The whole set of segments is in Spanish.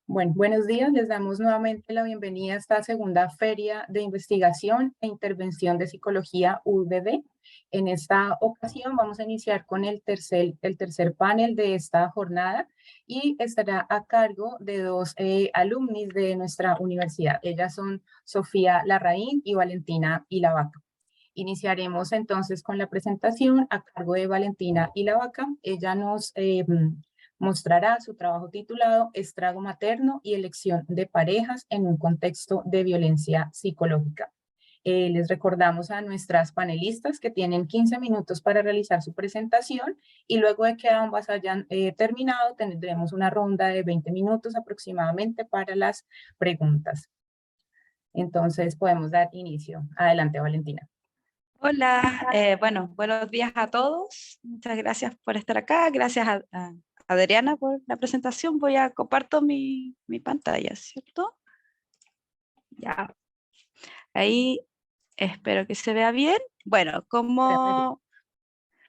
Bueno, buenos días. Les damos nuevamente la bienvenida a esta segunda Feria de Investigación e Intervención de Psicología UVB. En esta ocasión vamos a iniciar con el tercer panel de esta jornada y estará a cargo de dos alumnis de nuestra universidad. Ellas son Sofía Larraín y Valentina Ilavaca. Iniciaremos entonces con la presentación a cargo de Valentina Ilavaca. Ella nos mostrará su trabajo titulado Estrago materno y elección de parejas en un contexto de violencia psicológica. Les recordamos a nuestras panelistas que tienen 15 minutos para realizar su presentación y luego de que ambas hayan terminado tendremos una ronda de 20 minutos aproximadamente para las preguntas. Entonces podemos dar inicio. Adelante, Valentina. Hola, bueno, buenos días a todos. Muchas gracias por estar acá. Gracias a Adriana por la presentación. Voy a comparto mi pantalla, ¿cierto? Ya, ahí espero que se vea bien. Bueno,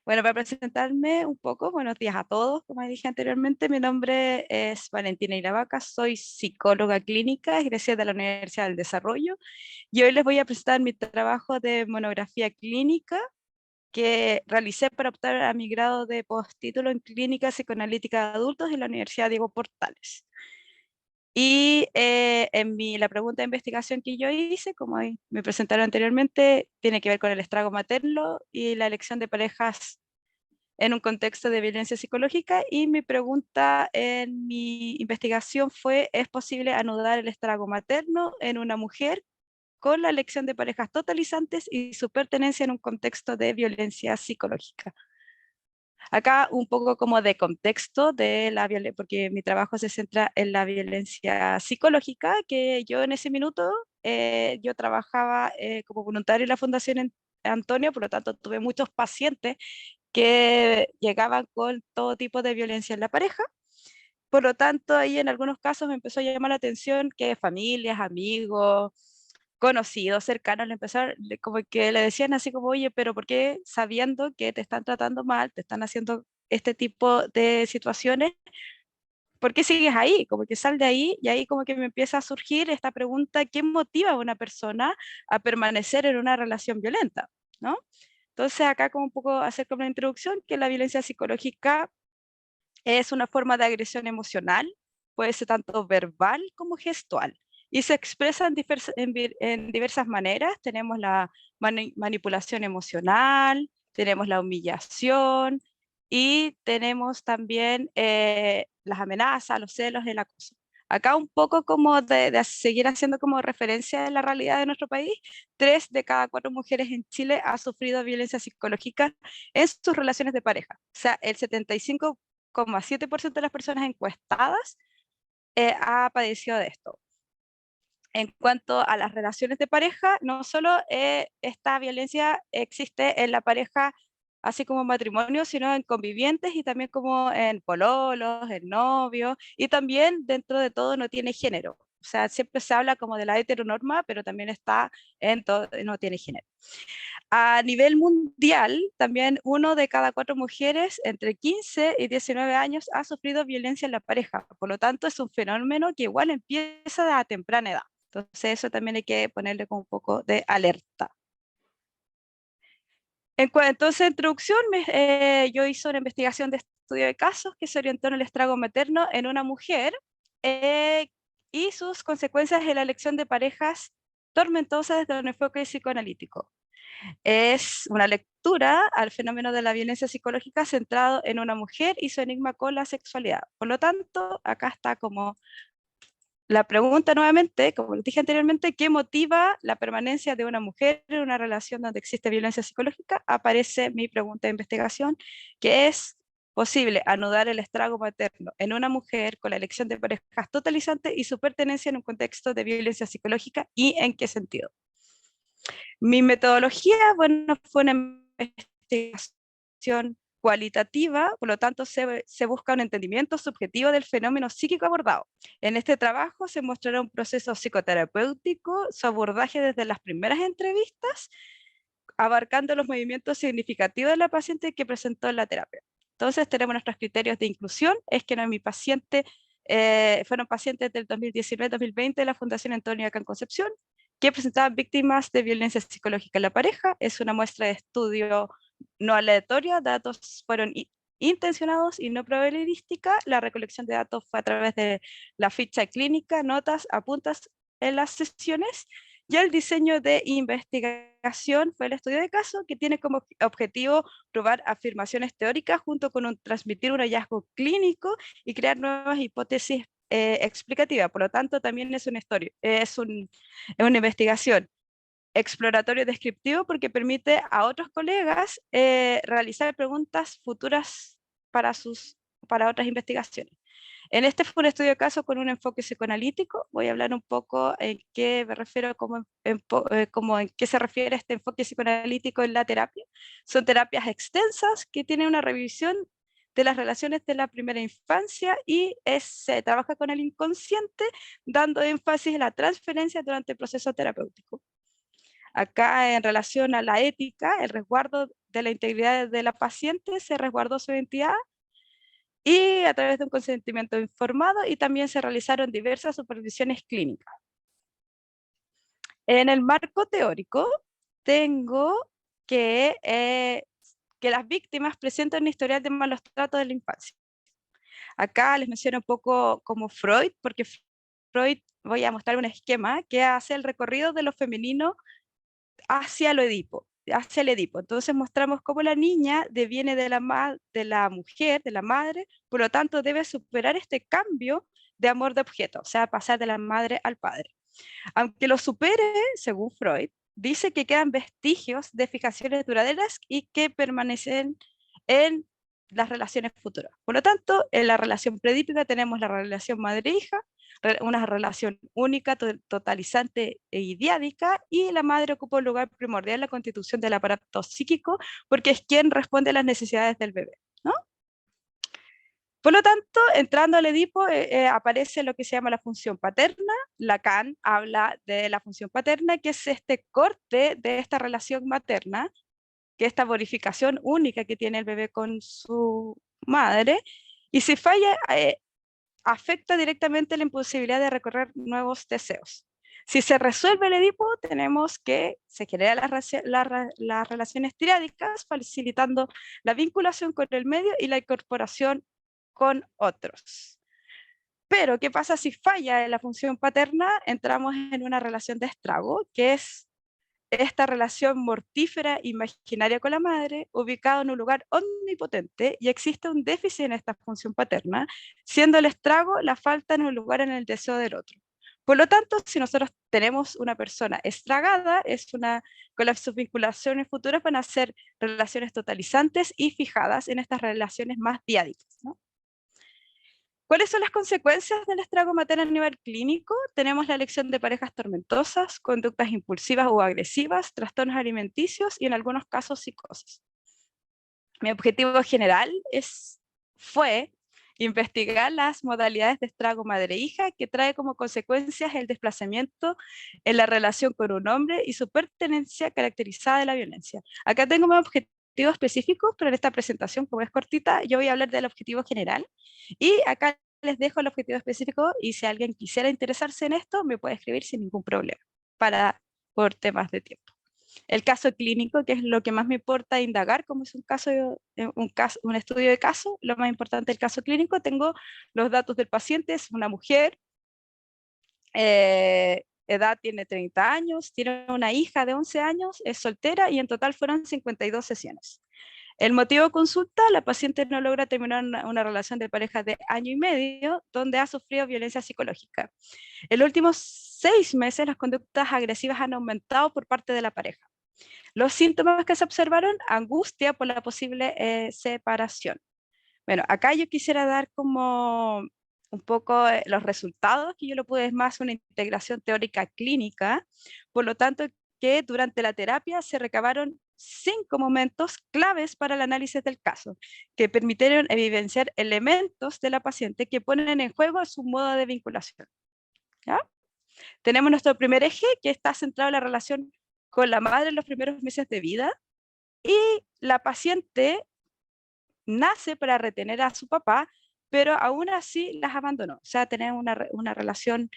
para presentarme un poco, buenos días a todos. Como dije anteriormente, mi nombre es Valentina Ilavaca, soy psicóloga clínica, egresada de la Universidad del Desarrollo, y hoy les voy a presentar mi trabajo de monografía clínica que realicé para optar a mi grado de postítulo en clínica psicoanalítica de adultos en la Universidad Diego Portales. Y la pregunta de investigación que yo hice, como ahí me presentaron anteriormente, tiene que ver con el estrago materno y la elección de parejas en un contexto de violencia psicológica, y mi pregunta en mi investigación fue: ¿es posible anudar el estrago materno en una mujer con la elección de parejas totalizantes y su pertenencia en un contexto de violencia psicológica? Acá un poco como de contexto de la violencia, porque mi trabajo se centra en la violencia psicológica, que yo en ese minuto, yo trabajaba como voluntario en la Fundación Antonio, por lo tanto tuve muchos pacientes que llegaban con todo tipo de violencia en la pareja. Por lo tanto, ahí en algunos casos me empezó a llamar la atención que familias, amigos, conocidos, cercanos, como que le decían así como: oye, pero ¿por qué, sabiendo que te están tratando mal, te están haciendo este tipo de situaciones, por qué sigues ahí? Como que sal de ahí, y ahí como que me empieza a surgir esta pregunta: ¿qué motiva a una persona a permanecer en una relación violenta? ¿No? Entonces acá como un poco hacer como una introducción, que la violencia psicológica es una forma de agresión emocional, puede ser tanto verbal como gestual, y se expresa en diversas maneras. Tenemos la manipulación emocional, tenemos la humillación, y tenemos también las amenazas, los celos, el acoso. Acá un poco como de seguir haciendo como referencia de la realidad de nuestro país: 3 de cada 4 mujeres en Chile ha sufrido violencia psicológica en sus relaciones de pareja. O sea, el 75,7% de las personas encuestadas ha padecido de esto. En cuanto a las relaciones de pareja, no solo esta violencia existe en la pareja, así como en matrimonio, sino en convivientes y también como en pololos, en novios, y también dentro de todo no tiene género. O sea, siempre se habla como de la heteronorma, pero también está en todo, no tiene género. A nivel mundial, también 1 de cada 4 mujeres entre 15 y 19 años ha sufrido violencia en la pareja. Por lo tanto, es un fenómeno que igual empieza a temprana edad. Entonces, eso también hay que ponerle con un poco de alerta. Entonces, introducción, yo hice una investigación de estudio de casos que se orientó en el estrago materno en una mujer y sus consecuencias en la elección de parejas tormentosas desde un enfoque psicoanalítico. Es una lectura al fenómeno de la violencia psicológica centrado en una mujer y su enigma con la sexualidad. Por lo tanto, acá está como la pregunta nuevamente, como les dije anteriormente: ¿qué motiva la permanencia de una mujer en una relación donde existe violencia psicológica? Aparece mi pregunta de investigación, que es: ¿posible anudar el estrago materno en una mujer con la elección de parejas totalizantes y su pertenencia en un contexto de violencia psicológica, y en qué sentido? Mi metodología, bueno, fue una investigación cualitativa, por lo tanto se busca un entendimiento subjetivo del fenómeno psíquico abordado. En este trabajo se mostrará un proceso psicoterapéutico, su abordaje desde las primeras entrevistas, abarcando los movimientos significativos de la paciente que presentó en la terapia. Entonces tenemos nuestros criterios de inclusión: es que mi paciente fueron pacientes del 2019-2020 de la Fundación Antonio Acá en Concepción, que presentaban víctimas de violencia psicológica en la pareja. Es una muestra de estudio no aleatoria, datos fueron intencionados y no probabilística. La recolección de datos fue a través de la ficha clínica, notas, apuntes en las sesiones, y el diseño de investigación fue el estudio de caso, que tiene como objetivo probar afirmaciones teóricas junto con transmitir un hallazgo clínico y crear nuevas hipótesis explicativas. Por lo tanto, también es una historia, es una investigación exploratorio descriptivo, porque permite a otros colegas realizar preguntas futuras para otras investigaciones. En este fue un estudio de caso con un enfoque psicoanalítico. Voy a hablar un poco en qué me refiero, como en qué se refiere este enfoque psicoanalítico en la terapia. Son terapias extensas que tienen una revisión de las relaciones de la primera infancia y se trabaja con el inconsciente, dando énfasis a la transferencia durante el proceso terapéutico. Acá, en relación a la ética, el resguardo de la integridad de la paciente, se resguardó su identidad y a través de un consentimiento informado, y también se realizaron diversas supervisiones clínicas. En el marco teórico, tengo que las víctimas presentan un historial de malos tratos de la infancia. Acá les menciono un poco como Freud, porque Freud, voy a mostrar un esquema que hace el recorrido de lo femenino hacia el Edipo. Entonces mostramos cómo la niña deviene de la mujer, de la madre, por lo tanto debe superar este cambio de amor de objeto, o sea, pasar de la madre al padre. Aunque lo supere, según Freud, dice que quedan vestigios de fijaciones duraderas y que permanecen en las relaciones futuras. Por lo tanto, en la relación predípica tenemos la relación madre-hija, una relación única, totalizante e idiádica, y la madre ocupa un lugar primordial en la constitución del aparato psíquico, porque es quien responde a las necesidades del bebé, ¿no? Por lo tanto, entrando al Edipo, aparece lo que se llama la función paterna. Lacan habla de la función paterna, que es este corte de esta relación materna, que esta bonificación única que tiene el bebé con su madre, y si falla, afecta directamente la imposibilidad de recorrer nuevos deseos. Si se resuelve el Edipo, tenemos que se generan las relaciones triádicas, facilitando la vinculación con el medio y la incorporación con otros. Pero, ¿qué pasa si falla en la función paterna? Entramos en una relación de estrago, que es esta relación mortífera imaginaria con la madre, ubicada en un lugar omnipotente, y existe un déficit en esta función paterna, siendo el estrago la falta en un lugar en el deseo del otro. Por lo tanto, si nosotros tenemos una persona estragada, con las subvinculaciones futuras van a ser relaciones totalizantes y fijadas en estas relaciones más diádicas, ¿no? ¿Cuáles son las consecuencias del estrago materno a nivel clínico? Tenemos la elección de parejas tormentosas, conductas impulsivas o agresivas, trastornos alimenticios y en algunos casos psicosis. Mi objetivo general fue investigar las modalidades de estrago madre-hija, que trae como consecuencias el desplazamiento en la relación con un hombre y su pertenencia caracterizada de la violencia. Acá tengo mi objetivo específicos, pero en esta presentación, como es cortita, yo voy a hablar del objetivo general, y acá les dejo el objetivo específico, y si alguien quisiera interesarse en esto, me puede escribir sin ningún problema, por temas de tiempo. El caso clínico, que es lo que más me importa indagar, como es un estudio de caso, lo más importante del caso clínico, tengo los datos del paciente. Es una mujer, edad tiene 30 años, tiene una hija de 11 años, es soltera, y en total fueron 52 sesiones. El motivo de consulta: la paciente no logra terminar una relación de pareja de año y medio donde ha sufrido violencia psicológica. En los últimos 6 meses las conductas agresivas han aumentado por parte de la pareja. Los síntomas que se observaron: angustia por la posible separación. Bueno, acá yo quisiera dar como un poco los resultados, que yo lo pude, es más una integración teórica clínica. Por lo tanto, que durante la terapia se recabaron 5 momentos claves para el análisis del caso, que permitieron evidenciar elementos de la paciente que ponen en juego su modo de vinculación, ¿ya? Tenemos nuestro primer eje, que está centrado en la relación con la madre en los primeros meses de vida, y la paciente nace para retener a su papá, pero aún así las abandonó. O sea, tener una relación,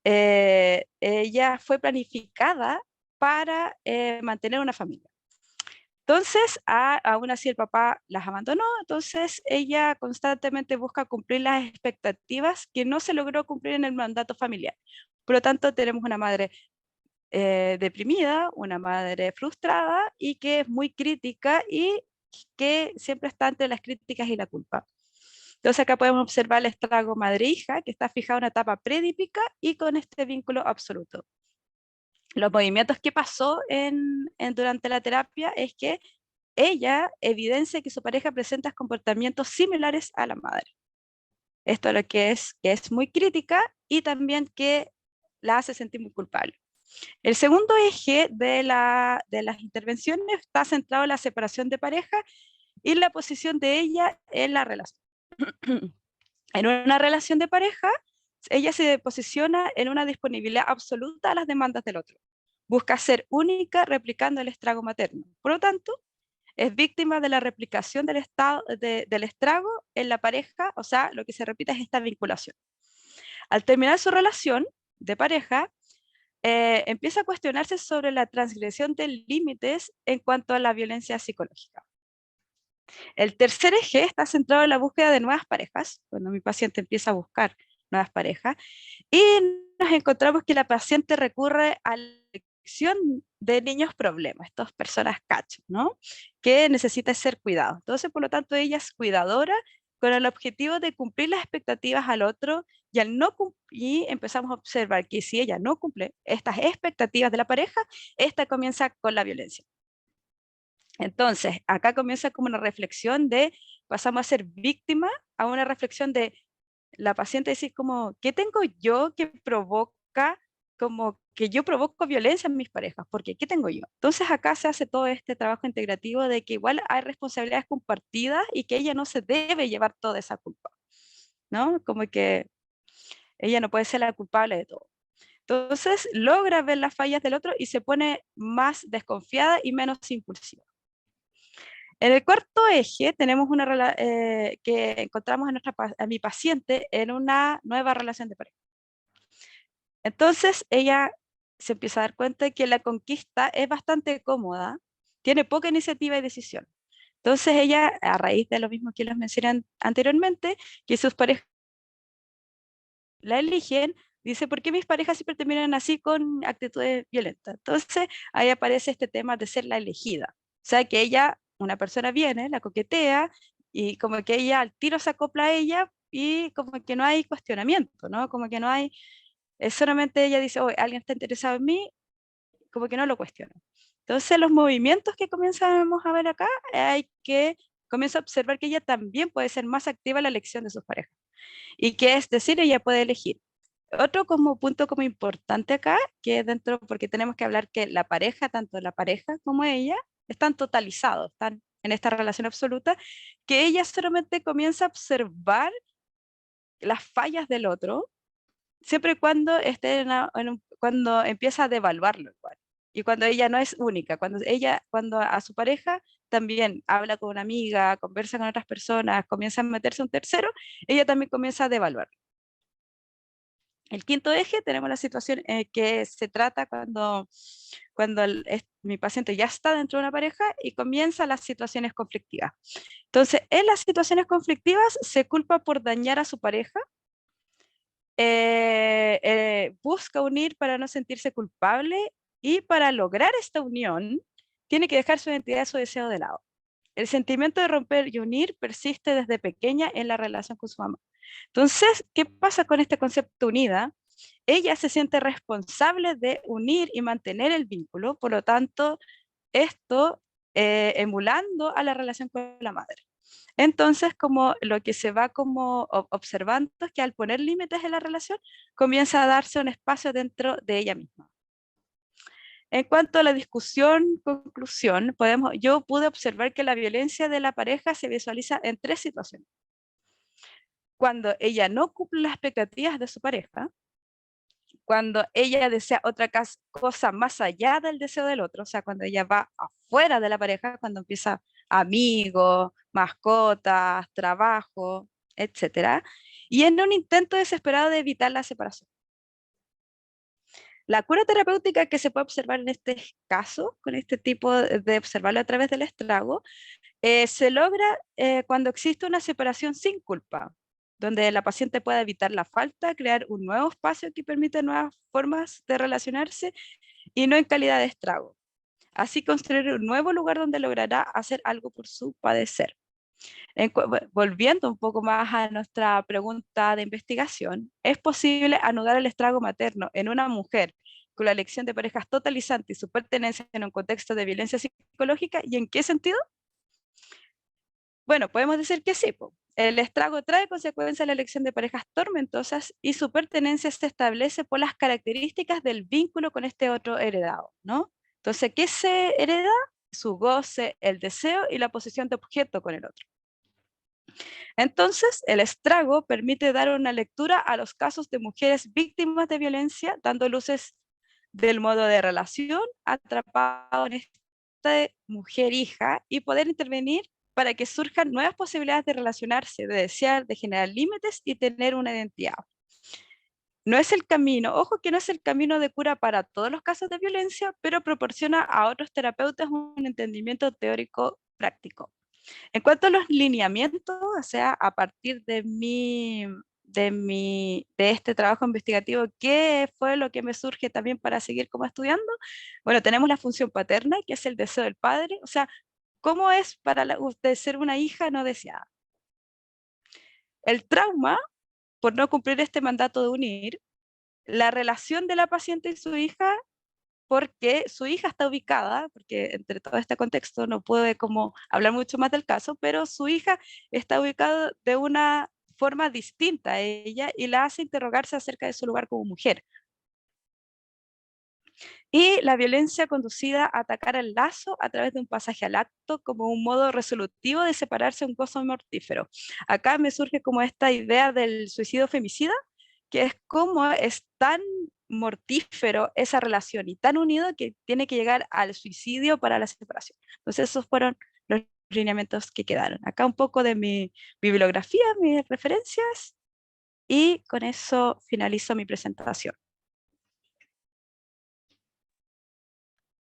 ella fue planificada para mantener una familia. Entonces, aún así el papá las abandonó, entonces ella constantemente busca cumplir las expectativas que no se logró cumplir en el mandato familiar. Por lo tanto, tenemos una madre deprimida, una madre frustrada y que es muy crítica y que siempre está entre las críticas y la culpa. Entonces acá podemos observar el estrago madre-hija que está fijado en una etapa predípica y con este vínculo absoluto. Los movimientos que pasó durante la terapia es que ella evidencia que su pareja presenta comportamientos similares a la madre. Esto es lo que es muy crítica y también que la hace sentir muy culpable. El segundo eje de las intervenciones está centrado en la separación de pareja y la posición de ella en la relación. En una relación de pareja, ella se posiciona en una disponibilidad absoluta a las demandas del otro. Busca ser única replicando el estrago materno. Por lo tanto, es víctima de la replicación del estrago en la pareja, o sea, lo que se repite es esta vinculación. Al terminar su relación de pareja, empieza a cuestionarse sobre la transgresión de límites en cuanto a la violencia psicológica. El tercer eje está centrado en la búsqueda de nuevas parejas, cuando mi paciente empieza a buscar nuevas parejas, y nos encontramos que la paciente recurre a la elección de niños problemas, estas personas cachos, ¿no? Que necesitan ser cuidados. Entonces, por lo tanto, ella es cuidadora con el objetivo de cumplir las expectativas al otro y al no y empezamos a observar que si ella no cumple estas expectativas de la pareja, esta comienza con la violencia. Entonces, acá comienza como una reflexión de, pasamos a ser víctima a una reflexión de la paciente decir como, ¿qué tengo yo que provoca, como que yo provoco violencia en mis parejas? Porque, ¿qué tengo yo? Entonces acá se hace todo este trabajo integrativo de que igual hay responsabilidades compartidas y que ella no se debe llevar toda esa culpa, ¿no? Como que ella no puede ser la culpable de todo. Entonces logra ver las fallas del otro y se pone más desconfiada y menos impulsiva. En el cuarto eje tenemos que encontramos a mi paciente en una nueva relación de pareja. Entonces ella se empieza a dar cuenta de que la conquista es bastante cómoda, tiene poca iniciativa y decisión. Entonces ella, a raíz de lo mismo que les mencioné anteriormente, que sus parejas la eligen, dice, ¿por qué mis parejas siempre terminan así con actitudes violentas? Entonces ahí aparece este tema de ser la elegida. O sea, que ella, una persona viene, la coquetea y como que ella al tiro se acopla a ella y como que no hay cuestionamiento, ¿no? Como que no hay, solamente ella dice, oh, alguien está interesado en mí, como que no lo cuestiona. Entonces los movimientos que comenzamos a ver acá, hay que comienza a observar que ella también puede ser más activa en la elección de sus parejas. Y que es decir, ella puede elegir. Otro como punto como importante acá, que dentro, porque tenemos que hablar que la pareja, tanto la pareja como ella, están totalizados, están en esta relación absoluta, que ella solamente comienza a observar las fallas del otro, siempre y cuando esté cuando empieza a devaluarlo igual. Y cuando ella no es única, cuando a su pareja también habla con una amiga, conversa con otras personas, comienza a meterse un tercero, ella también comienza a devaluar. El quinto eje tenemos la situación que se trata cuando mi paciente ya está dentro de una pareja y comienzan las situaciones conflictivas. Entonces, en las situaciones conflictivas se culpa por dañar a su pareja, busca unir para no sentirse culpable y para lograr esta unión tiene que dejar su identidad y su deseo de lado. El sentimiento de romper y unir persiste desde pequeña en la relación con su mamá. Entonces, ¿qué pasa con este concepto unida? Ella se siente responsable de unir y mantener el vínculo, por lo tanto, esto emulando a la relación con la madre. Entonces, como lo que se va como observando es que al poner límites en la relación, comienza a darse un espacio dentro de ella misma. En cuanto a la discusión, conclusión, yo pude observar que la violencia de la pareja se visualiza en tres situaciones. Cuando ella no cumple las expectativas de su pareja, cuando ella desea otra cosa más allá del deseo del otro, o sea, cuando ella va afuera de la pareja, cuando empieza amigos, mascotas, trabajo, etcétera, y en un intento desesperado de evitar la separación. La cura terapéutica que se puede observar en este caso, con este tipo de observarlo a través del estrago, se logra cuando existe una separación sin culpa, donde la paciente puede evitar la falta, crear un nuevo espacio que permite nuevas formas de relacionarse y no en calidad de estrago. Así construir un nuevo lugar donde logrará hacer algo por su padecer. Volviendo un poco más a nuestra pregunta de investigación, ¿es posible anudar el estrago materno en una mujer con la elección de parejas totalizante y su pertenencia en un contexto de violencia psicológica? ¿Y en qué sentido? Bueno, podemos decir que sí. El estrago trae consecuencias la elección de parejas tormentosas y su pertenencia se establece por las características del vínculo con este otro heredado, ¿no? Entonces, ¿qué se hereda? Su goce, el deseo y la posición de objeto con el otro. Entonces, el estrago permite dar una lectura a los casos de mujeres víctimas de violencia, dando luces del modo de relación atrapado en esta mujer hija y poder intervenir para que surjan nuevas posibilidades de relacionarse, de desear, de generar límites y tener una identidad. No es el camino, ojo que no es el camino de cura para todos los casos de violencia, pero proporciona a otros terapeutas un entendimiento teórico práctico. En cuanto a los lineamientos, o sea, a partir de este trabajo investigativo, ¿qué fue lo que me surge también para seguir como estudiando? Bueno, tenemos la función paterna, que es el deseo del padre, o sea, ¿cómo es para usted ser una hija no deseada? El trauma, por no cumplir este mandato de unir, la relación de la paciente y su hija, porque su hija está ubicada, porque entre todo este contexto no puede como hablar mucho más del caso, pero su hija está ubicada de una forma distinta a ella y la hace interrogarse acerca de su lugar como mujer. Y la violencia conducida a atacar el lazo a través de un pasaje al acto como un modo resolutivo de separarse de un gozo mortífero. Acá me surge como esta idea del suicidio femicida, que es como es tan mortífero esa relación y tan unido que tiene que llegar al suicidio para la separación. Entonces esos fueron los lineamientos que quedaron. Acá un poco de mi bibliografía, mis referencias, y con eso finalizo mi presentación.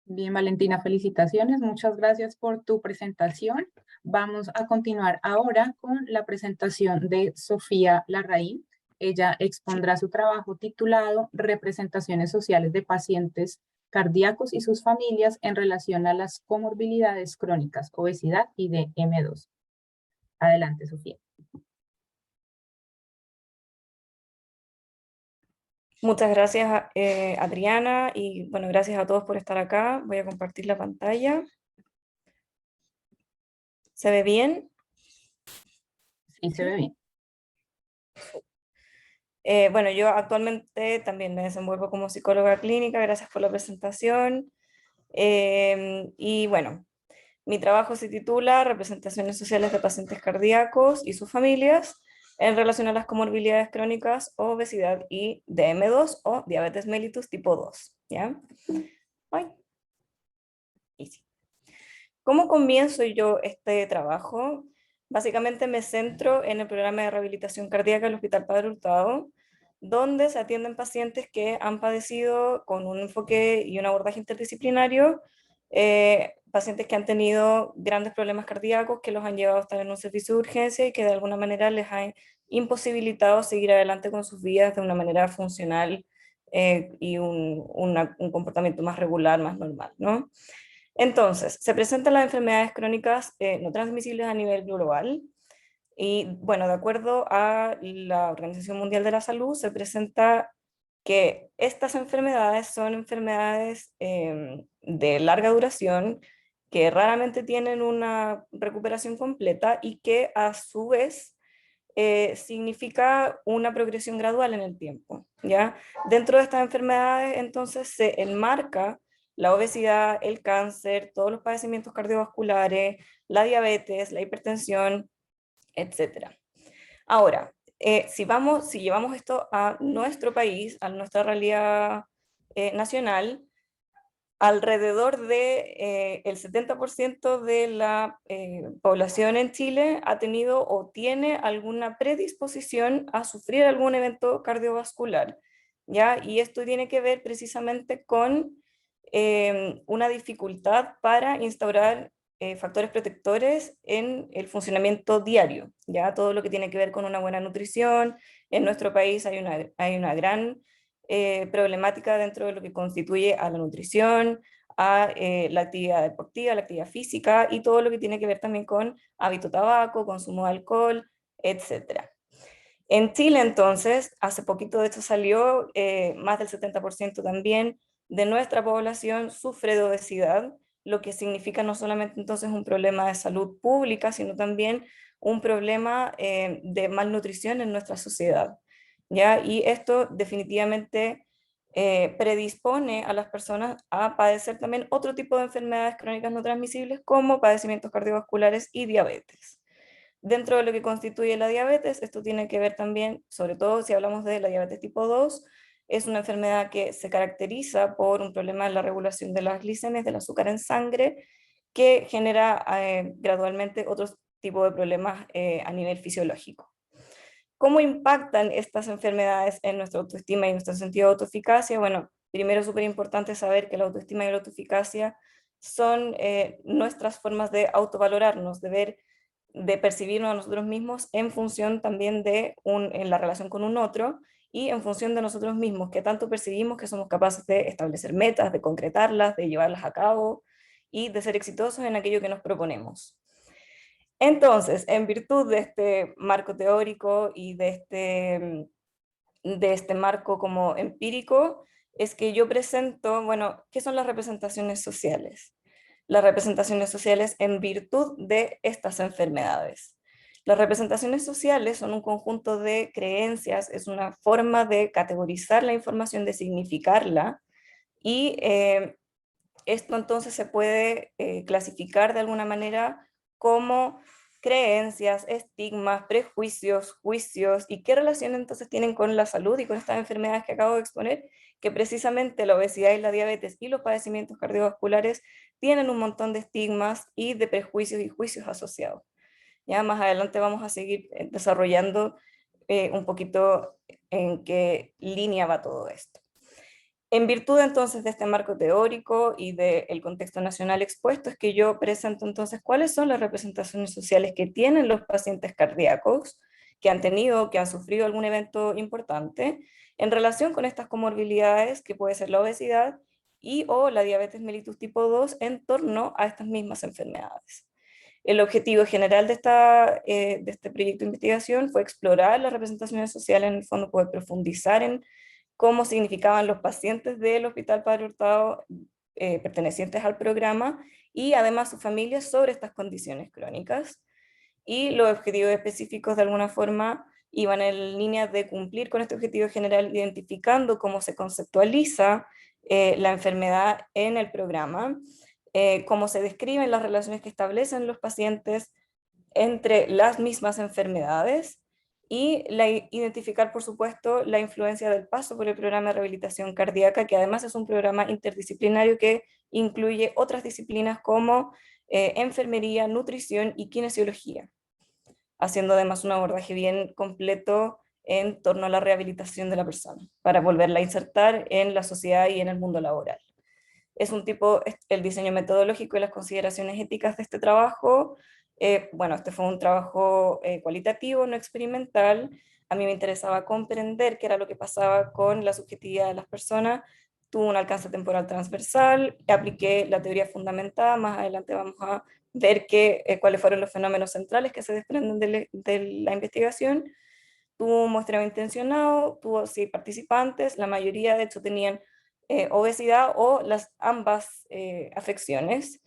Bien, Valentina, felicitaciones. Muchas gracias por tu presentación. Vamos a continuar ahora con la presentación de Sofía Larraín. Ella expondrá su trabajo titulado Representaciones sociales de pacientes cardíacos y sus familias en relación a las comorbilidades crónicas, obesidad y de M2. Adelante, Sofía. Muchas gracias, Adriana, y bueno, gracias a todos por estar acá. Voy a compartir la pantalla. ¿Se ve bien? Sí, se ve bien. Bueno, yo actualmente también me desenvuelvo como psicóloga clínica, gracias por la presentación. Y bueno, mi trabajo se titula Representaciones sociales de pacientes cardíacos y sus familias en relación a las comorbilidades crónicas, obesidad y DM2 o diabetes mellitus tipo 2. ¿Ya? Ay. Easy. ¿Cómo comienzo yo este trabajo? Básicamente me centro en el programa de rehabilitación cardíaca del Hospital Padre Hurtado, donde se atienden pacientes que han padecido con un enfoque y un abordaje interdisciplinario, pacientes que han tenido grandes problemas cardíacos que los han llevado a estar en un servicio de urgencia y que de alguna manera les ha imposibilitado seguir adelante con sus vidas de una manera funcional y un comportamiento más regular, más normal, ¿no? Entonces, se presentan las enfermedades crónicas no transmisibles a nivel global y, bueno, de acuerdo a la Organización Mundial de la Salud, se presenta que estas enfermedades son enfermedades de larga duración, que raramente tienen una recuperación completa y que a su vez significa una progresión gradual en el tiempo, ¿ya? Dentro de estas enfermedades, entonces, se enmarca la obesidad, el cáncer, todos los padecimientos cardiovasculares, la diabetes, la hipertensión, etcétera. Ahora, si llevamos esto a nuestro país, a nuestra realidad nacional, alrededor de el 70% de la población en Chile ha tenido o tiene alguna predisposición a sufrir algún evento cardiovascular, ¿ya? Y esto tiene que ver precisamente con una dificultad para instaurar factores protectores en el funcionamiento diario, ¿ya? Todo lo que tiene que ver con una buena nutrición. En nuestro país hay una gran problemática dentro de lo que constituye a la nutrición, a la actividad deportiva, la actividad física y todo lo que tiene que ver también con hábito tabaco, consumo de alcohol, etc. En Chile, entonces, hace poquito de hecho salió, más del 70% también de nuestra población sufre de obesidad, lo que significa no solamente entonces un problema de salud pública, sino también un problema de malnutrición en nuestra sociedad, ¿ya? Y esto definitivamente predispone a las personas a padecer también otro tipo de enfermedades crónicas no transmisibles como padecimientos cardiovasculares y diabetes. Dentro de lo que constituye la diabetes, esto tiene que ver también, sobre todo si hablamos de la diabetes tipo 2, es una enfermedad que se caracteriza por un problema en la regulación de las glicemias, del azúcar en sangre, que genera gradualmente otros tipos de problemas a nivel fisiológico. ¿Cómo impactan estas enfermedades en nuestra autoestima y nuestro sentido de autoeficacia? Bueno, primero es súper importante saber que la autoestima y la autoeficacia son nuestras formas de autovalorarnos, de percibirnos a nosotros mismos en función también en la relación con un otro y en función de nosotros mismos, que tanto percibimos que somos capaces de establecer metas, de concretarlas, de llevarlas a cabo y de ser exitosos en aquello que nos proponemos. Entonces, en virtud de este marco teórico y de este marco como empírico, es que yo presento, bueno, ¿qué son las representaciones sociales? Las representaciones sociales en virtud de estas enfermedades. Las representaciones sociales son un conjunto de creencias, es una forma de categorizar la información, de significarla, y esto entonces se puede clasificar de alguna manera como creencias, estigmas, prejuicios, juicios, y qué relación entonces tienen con la salud y con estas enfermedades que acabo de exponer, que precisamente la obesidad y la diabetes y los padecimientos cardiovasculares tienen un montón de estigmas y de prejuicios y juicios asociados. Ya más adelante vamos a seguir desarrollando un poquito en qué línea va todo esto. En virtud entonces de este marco teórico y del contexto nacional expuesto, es que yo presento entonces cuáles son las representaciones sociales que tienen los pacientes cardíacos que han tenido, que han sufrido algún evento importante en relación con estas comorbilidades, que puede ser la obesidad y o la diabetes mellitus tipo 2 en torno a estas mismas enfermedades. El objetivo general de este proyecto de investigación fue explorar las representaciones sociales, en el fondo poder profundizar en cómo significaban los pacientes del Hospital Padre Hurtado pertenecientes al programa y además sus familias sobre estas condiciones crónicas. Y los objetivos específicos de alguna forma iban en línea de cumplir con este objetivo general, identificando cómo se conceptualiza la enfermedad en el programa, cómo se describen las relaciones que establecen los pacientes entre las mismas enfermedades y identificar, por supuesto, la influencia del paso por el programa de rehabilitación cardíaca, que además es un programa interdisciplinario que incluye otras disciplinas como enfermería, nutrición y kinesiología, haciendo además un abordaje bien completo en torno a la rehabilitación de la persona, para volverla a insertar en la sociedad y en el mundo laboral. El diseño metodológico y las consideraciones éticas de este trabajo. Bueno, este fue un trabajo cualitativo, no experimental. A mí me interesaba comprender qué era lo que pasaba con la subjetividad de las personas. Tuvo un alcance temporal transversal, apliqué la teoría fundamentada, más adelante vamos a ver cuáles fueron los fenómenos centrales que se desprenden de la investigación. Tuvo un muestreo intencionado, tuvo 6 participantes, la mayoría de hecho tenían obesidad o ambas afecciones.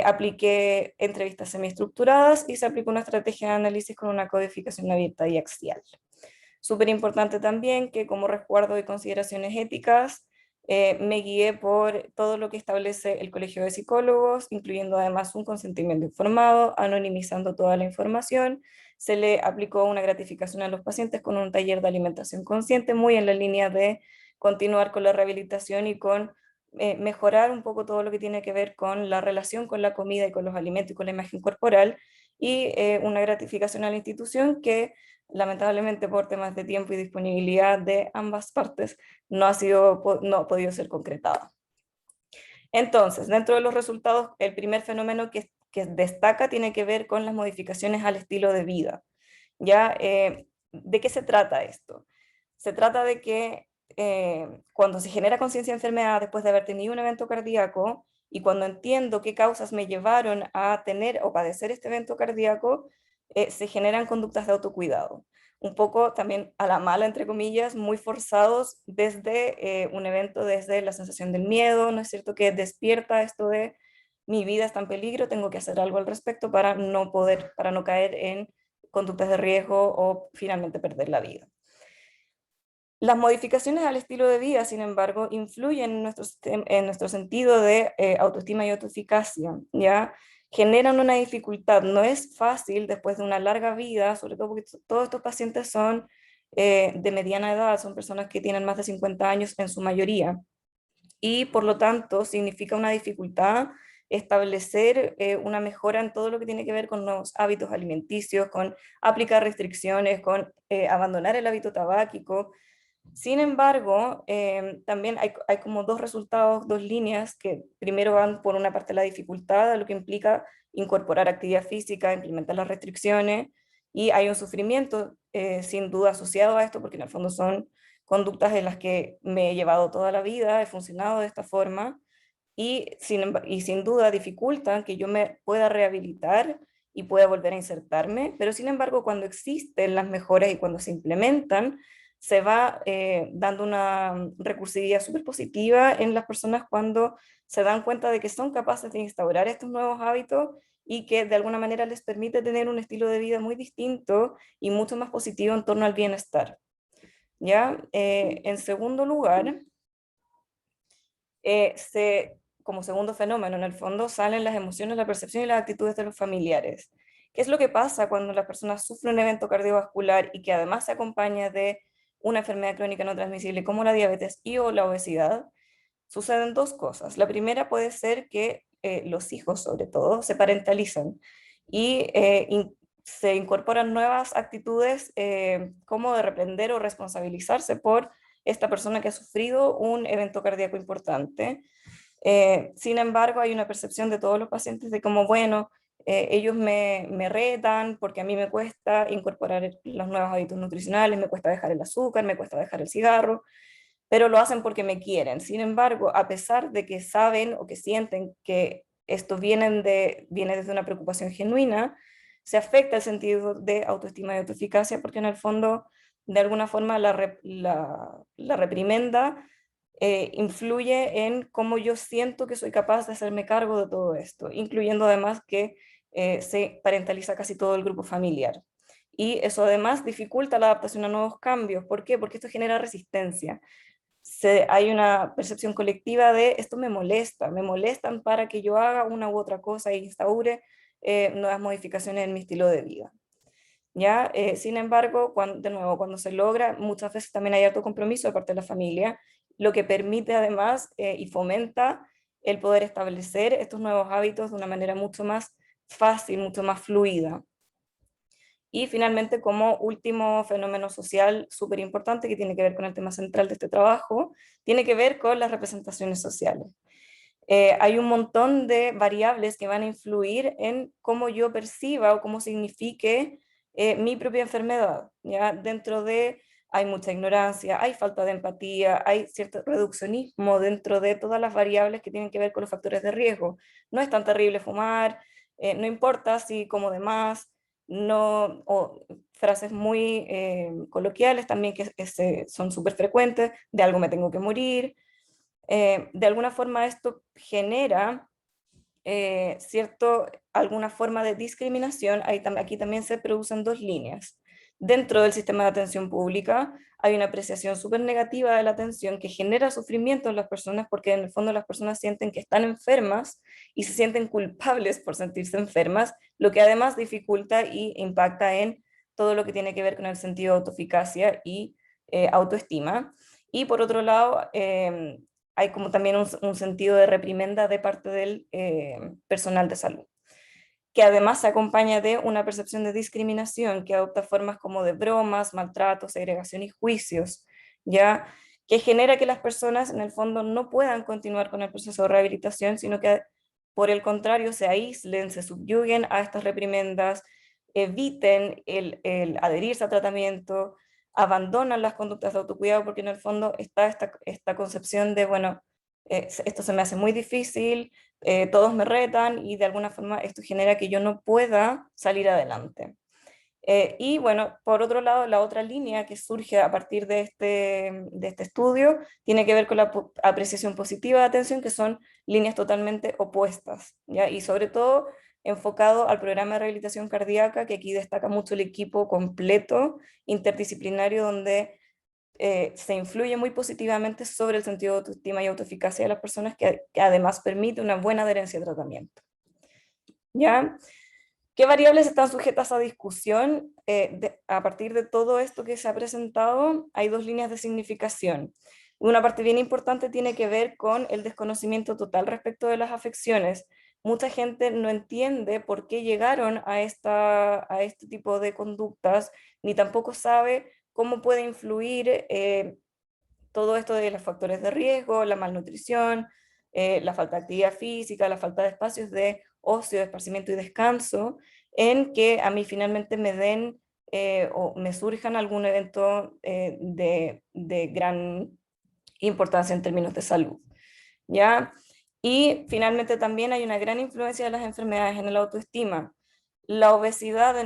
Apliqué entrevistas semiestructuradas y se aplicó una estrategia de análisis con una codificación abierta y axial. Súper importante también que como resguardo de consideraciones éticas me guié por todo lo que establece el Colegio de Psicólogos, incluyendo además un consentimiento informado, anonimizando toda la información. Se le aplicó una gratificación a los pacientes con un taller de alimentación consciente, muy en la línea de continuar con la rehabilitación y con mejorar un poco todo lo que tiene que ver con la relación con la comida y con los alimentos y con la imagen corporal, y una gratificación a la institución que lamentablemente por temas de tiempo y disponibilidad de ambas partes no ha podido ser concretada. Entonces, dentro de los resultados, el primer fenómeno que destaca tiene que ver con las modificaciones al estilo de vida. ¿Ya? ¿De qué se trata esto? Se trata de que cuando se genera conciencia de enfermedad después de haber tenido un evento cardíaco, y cuando entiendo qué causas me llevaron a tener o padecer este evento cardíaco, se generan conductas de autocuidado. Un poco también a la mala, entre comillas, muy forzados desde un evento, desde la sensación del miedo, ¿no es cierto?, que despierta esto de mi vida está en peligro, tengo que hacer algo al respecto para no caer en conductas de riesgo o finalmente perder la vida. Las modificaciones al estilo de vida, sin embargo, influyen en nuestro sentido de autoestima y autoeficacia, ¿ya? Generan una dificultad. No es fácil después de una larga vida, sobre todo porque todos estos pacientes son de mediana edad, son personas que tienen más de 50 años en su mayoría, y por lo tanto significa una dificultad establecer una mejora en todo lo que tiene que ver con nuevos hábitos alimenticios, con aplicar restricciones, con abandonar el hábito tabáquico. Sin embargo, también hay como dos resultados, dos líneas, que primero van por una parte la dificultad, lo que implica incorporar actividad física, implementar las restricciones, y hay un sufrimiento sin duda asociado a esto, porque en el fondo son conductas en las que me he llevado toda la vida, he funcionado de esta forma, y sin duda dificultan que yo me pueda rehabilitar y pueda volver a insertarme, pero sin embargo cuando existen las mejoras y cuando se implementan, se va dando una recursividad súper positiva en las personas cuando se dan cuenta de que son capaces de instaurar estos nuevos hábitos y que de alguna manera les permite tener un estilo de vida muy distinto y mucho más positivo en torno al bienestar. ¿Ya? En segundo lugar, como segundo fenómeno, en el fondo, salen las emociones, la percepción y las actitudes de los familiares. ¿Qué es lo que pasa cuando la persona sufre un evento cardiovascular y que además se acompaña de una enfermedad crónica no transmisible como la diabetes y o la obesidad? Suceden dos cosas. La primera puede ser que los hijos, sobre todo, se parentalizan y se incorporan nuevas actitudes como de reprender o responsabilizarse por esta persona que ha sufrido un evento cardíaco importante. Sin embargo, hay una percepción de todos los pacientes de como, bueno, ellos me retan porque a mí me cuesta incorporar los nuevos hábitos nutricionales, me cuesta dejar el azúcar, me cuesta dejar el cigarro, pero lo hacen porque me quieren. Sin embargo, a pesar de que saben o que sienten que esto viene desde una preocupación genuina, se afecta el sentido de autoestima y autoeficacia porque en el fondo, de alguna forma, la reprimenda influye en cómo yo siento que soy capaz de hacerme cargo de todo esto, incluyendo además que se parentaliza casi todo el grupo familiar. Y eso además dificulta la adaptación a nuevos cambios. ¿Por qué? Porque esto genera resistencia. Hay una percepción colectiva de esto me molestan para que yo haga una u otra cosa e instaure nuevas modificaciones en mi estilo de vida. ¿Ya? Sin embargo, de nuevo, cuando se logra, muchas veces también hay alto compromiso de parte de la familia, lo que permite además y fomenta el poder establecer estos nuevos hábitos de una manera mucho más fácil, mucho más fluida. Y finalmente, como último fenómeno social súper importante que tiene que ver con el tema central de este trabajo, tiene que ver con las representaciones sociales. Hay un montón de variables que van a influir en cómo yo perciba o cómo signifique mi propia enfermedad. ¿Ya? Hay mucha ignorancia, hay falta de empatía, hay cierto reduccionismo dentro de todas las variables que tienen que ver con los factores de riesgo. No es tan terrible fumar, no importa si como de más, no, o frases muy coloquiales también que son súper frecuentes, de algo me tengo que morir. De alguna forma esto genera alguna forma de discriminación. Aquí también se producen dos líneas. Dentro del sistema de atención pública hay una apreciación súper negativa de la atención que genera sufrimiento en las personas porque en el fondo las personas sienten que están enfermas y se sienten culpables por sentirse enfermas, lo que además dificulta y impacta en todo lo que tiene que ver con el sentido de autoeficacia y autoestima. Y por otro lado, hay como también un sentido de reprimenda de parte del personal de salud, que además se acompaña de una percepción de discriminación que adopta formas como de bromas, maltratos, segregación y juicios, ¿ya? Que genera que las personas en el fondo no puedan continuar con el proceso de rehabilitación, sino que por el contrario se aíslen, se subyuguen a estas reprimendas, eviten el adherirse al tratamiento, abandonan las conductas de autocuidado, porque en el fondo está esta concepción de, bueno, esto se me hace muy difícil, todos me retan y de alguna forma esto genera que yo no pueda salir adelante. Y bueno, por otro lado, la otra línea que surge a partir de este estudio tiene que ver con la apreciación positiva de atención, que son líneas totalmente opuestas, ¿ya? Y sobre todo enfocado al programa de rehabilitación cardíaca, que aquí destaca mucho el equipo completo interdisciplinario, donde se influye muy positivamente sobre el sentido de autoestima y autoeficacia de las personas, que además permite una buena adherencia al tratamiento. ¿Ya? ¿Qué variables están sujetas a discusión? A partir de todo esto que se ha presentado, hay dos líneas de significación. Una parte bien importante tiene que ver con el desconocimiento total respecto de las afecciones. Mucha gente no entiende por qué llegaron a este tipo de conductas, ni tampoco sabe cómo puede influir todo esto de los factores de riesgo, la malnutrición, la falta de actividad física, la falta de espacios de ocio, de esparcimiento y descanso, en que a mí finalmente me den o me surjan algún evento de gran importancia en términos de salud. ¿Ya? Y finalmente también hay una gran influencia de las enfermedades en el autoestima. La obesidad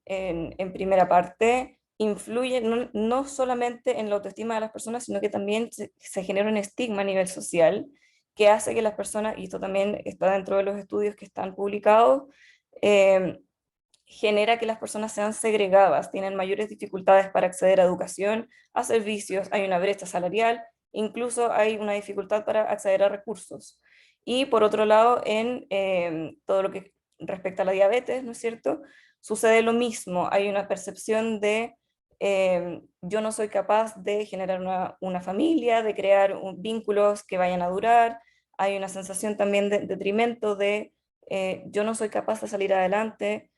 en primera parte influye no solamente en la autoestima de las personas, sino que también se genera un estigma a nivel social que hace que las personas, y esto también está dentro de los estudios que están publicados, genera que las personas sean segregadas, tienen mayores dificultades para acceder a educación, a servicios, hay una brecha salarial, incluso hay una dificultad para acceder a recursos. Y por otro lado, en todo lo que respecta a la diabetes, ¿no es cierto? Sucede lo mismo, hay una percepción de yo no soy capaz de generar una familia, de crear vínculos que vayan a durar, hay una sensación también de detrimento de yo no soy capaz de salir adelante,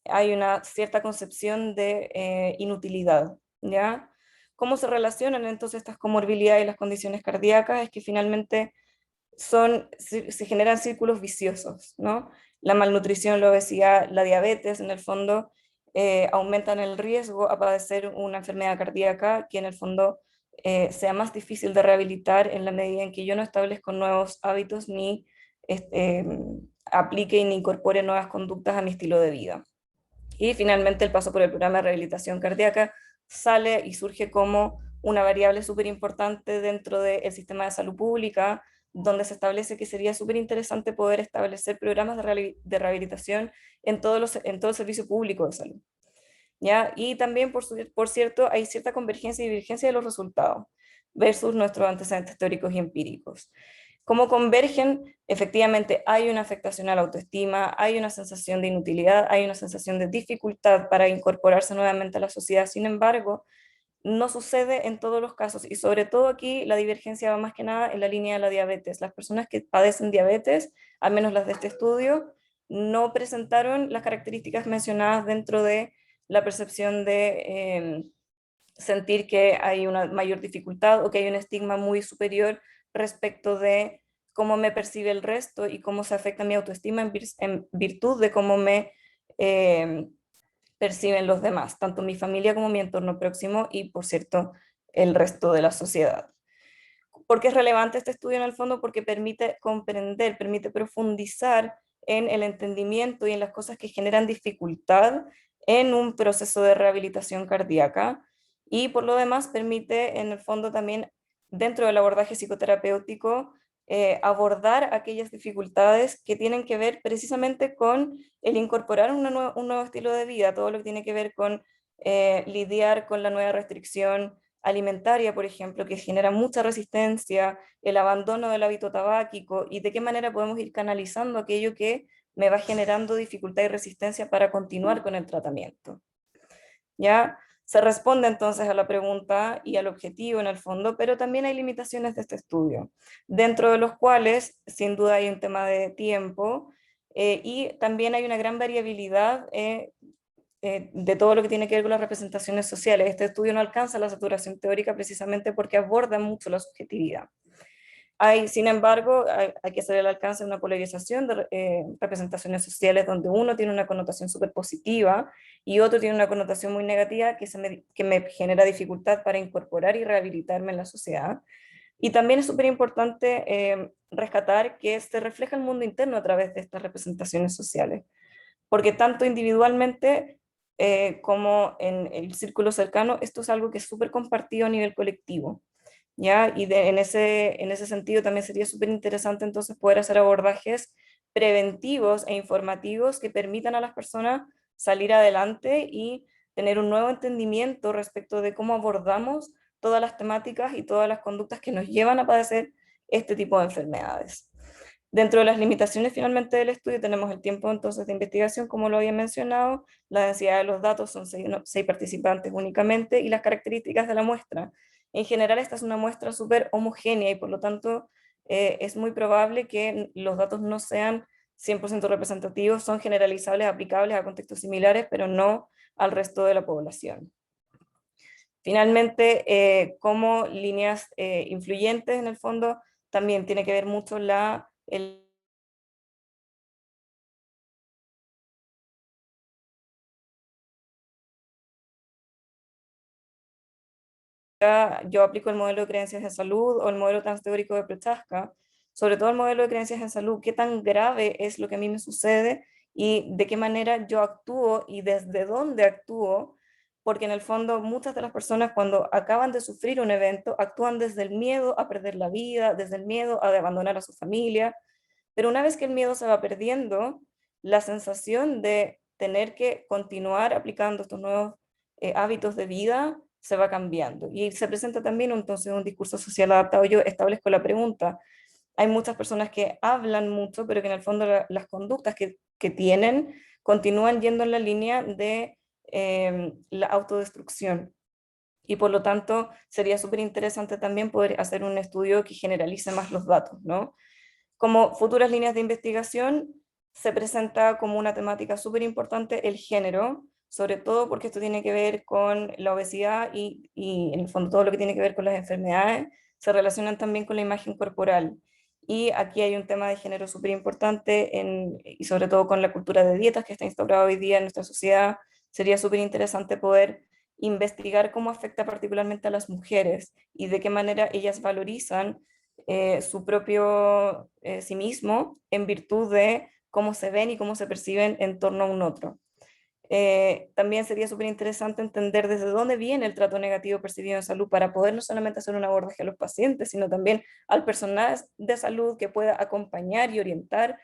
hay una cierta concepción de inutilidad, ¿ya? ¿Cómo se relacionan entonces estas comorbilidades y las condiciones cardíacas? Es que finalmente se generan círculos viciosos, ¿no? La malnutrición, la obesidad, la diabetes, en el fondo, aumentan el riesgo a padecer una enfermedad cardíaca que en el fondo sea más difícil de rehabilitar en la medida en que yo no establezco nuevos hábitos ni aplique ni incorpore nuevas conductas a mi estilo de vida. Y finalmente el paso por el programa de rehabilitación cardíaca sale y surge como una variable súper importante dentro del sistema de salud pública, donde se establece que sería súper interesante poder establecer programas de rehabilitación en todo el servicio público de salud. ¿Ya? Y también, por cierto, hay cierta convergencia y divergencia de los resultados versus nuestros antecedentes teóricos y empíricos. ¿Cómo convergen? Efectivamente, hay una afectación a la autoestima, hay una sensación de inutilidad, hay una sensación de dificultad para incorporarse nuevamente a la sociedad. Sin embargo, no sucede en todos los casos, y sobre todo aquí la divergencia va más que nada en la línea de la diabetes. Las personas que padecen diabetes, al menos las de este estudio, no presentaron las características mencionadas dentro de la percepción de sentir que hay una mayor dificultad o que hay un estigma muy superior respecto de cómo me percibe el resto y cómo se afecta mi autoestima en virtud de cómo me perciben los demás, tanto mi familia como mi entorno próximo y, por cierto, el resto de la sociedad. ¿Por qué es relevante este estudio en el fondo? Porque permite comprender, permite profundizar en el entendimiento y en las cosas que generan dificultad en un proceso de rehabilitación cardíaca, y por lo demás permite en el fondo también dentro del abordaje psicoterapéutico abordar aquellas dificultades que tienen que ver precisamente con el incorporar un nuevo estilo de vida, todo lo que tiene que ver con lidiar con la nueva restricción alimentaria, por ejemplo, que genera mucha resistencia, el abandono del hábito tabáquico, y de qué manera podemos ir canalizando aquello que me va generando dificultad y resistencia para continuar con el tratamiento. ¿Ya? Se responde entonces a la pregunta y al objetivo en el fondo, pero también hay limitaciones de este estudio, dentro de los cuales sin duda hay un tema de tiempo y también hay una gran variabilidad de todo lo que tiene que ver con las representaciones sociales. Este estudio no alcanza la saturación teórica precisamente porque aborda mucho la subjetividad. Sin embargo, hay que hacer el alcance de una polarización de representaciones sociales donde uno tiene una connotación súper positiva y otro tiene una connotación muy negativa que me genera dificultad para incorporar y rehabilitarme en la sociedad. Y también es súper importante rescatar que se refleja el mundo interno a través de estas representaciones sociales, porque tanto individualmente como en el círculo cercano, esto es algo que es súper compartido a nivel colectivo. ¿Ya? Y en ese sentido también sería súper interesante entonces poder hacer abordajes preventivos e informativos que permitan a las personas salir adelante y tener un nuevo entendimiento respecto de cómo abordamos todas las temáticas y todas las conductas que nos llevan a padecer este tipo de enfermedades. Dentro de las limitaciones finalmente del estudio tenemos el tiempo entonces de investigación, como lo había mencionado, la densidad de los datos son 6 participantes únicamente y las características de la muestra. En general esta es una muestra súper homogénea y por lo tanto es muy probable que los datos no sean 100% representativos, son generalizables, aplicables a contextos similares, pero no al resto de la población. Finalmente, como líneas influyentes en el fondo, también tiene que ver mucho yo aplico el modelo de creencias en salud o el modelo transteórico de Prochaska, sobre todo el modelo de creencias en salud, qué tan grave es lo que a mí me sucede y de qué manera yo actúo y desde dónde actúo, porque en el fondo muchas de las personas cuando acaban de sufrir un evento actúan desde el miedo a perder la vida, desde el miedo a abandonar a su familia, pero una vez que el miedo se va perdiendo, la sensación de tener que continuar aplicando estos nuevos hábitos de vida se va cambiando. Y se presenta también entonces un discurso social adaptado. Yo establezco la pregunta. Hay muchas personas que hablan mucho, pero que en el fondo las conductas que tienen continúan yendo en la línea de la autodestrucción. Y por lo tanto, sería súper interesante también poder hacer un estudio que generalice más los datos, ¿no? Como futuras líneas de investigación, se presenta como una temática súper importante el género, sobre todo porque esto tiene que ver con la obesidad y en el fondo todo lo que tiene que ver con las enfermedades se relacionan también con la imagen corporal. Y aquí hay un tema de género súper importante y sobre todo con la cultura de dietas que está instaurada hoy día en nuestra sociedad. Sería súper interesante poder investigar cómo afecta particularmente a las mujeres y de qué manera ellas valorizan su propio sí mismo en virtud de cómo se ven y cómo se perciben en torno a un otro. También sería súper interesante entender desde dónde viene el trato negativo percibido en salud para poder no solamente hacer un abordaje a los pacientes, sino también al personal de salud que pueda acompañar y orientar